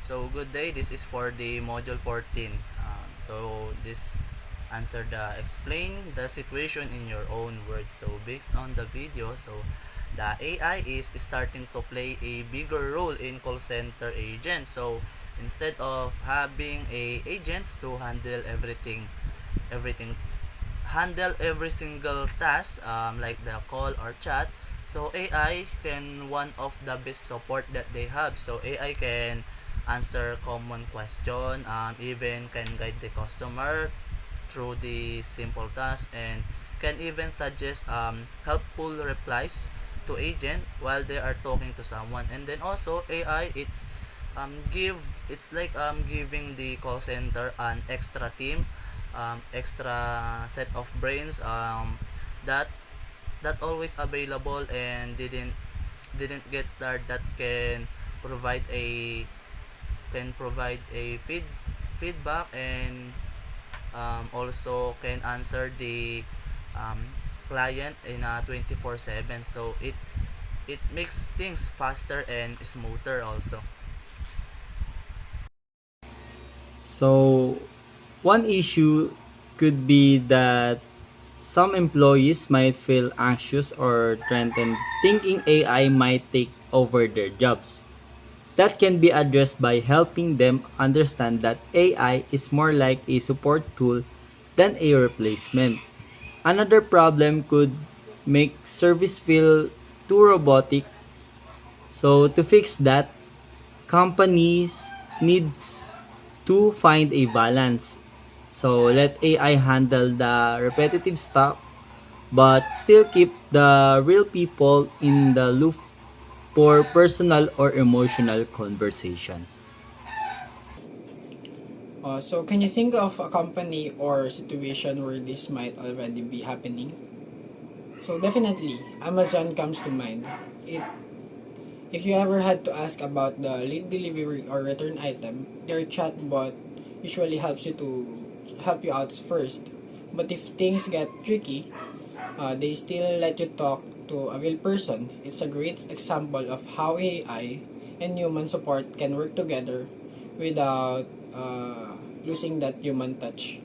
So good day, this is for the module 14. So this answer the explain the situation in your own words. So based on the video, so the AI is starting to play a bigger role in call center agents. So instead of having a agents to everything handle every single task, like the call or chat, so AI can one of the best support that they have. So AI can answer common question, even can guide the customer through the simple task, and can even suggest helpful replies to agent while they are talking to someone. And then also AI, give it's like giving the call center an extra team, extra set of brains, that always available and didn't get tired, that provide a provide a feedback, and also can answer the client in a 24/7. So it makes things faster and smoother also. So, one issue could be that some employees might feel anxious or threatened thinking AI might take over their jobs. That can be addressed by helping them understand that AI is more like a support tool than a replacement. Another problem could make service feel too robotic. So to fix that, companies needs to find a balance. So let AI handle the repetitive stuff but still keep the real people in the loop for personal or emotional conversation. So can you think of a company or situation where this might already be happening? So definitely, Amazon comes to mind. It, if you ever had to ask about the late delivery or return item, their chatbot usually help you out first. But if things get tricky, they still let you talk to a real person. It's a great example of how AI and human support can work together without losing that human touch.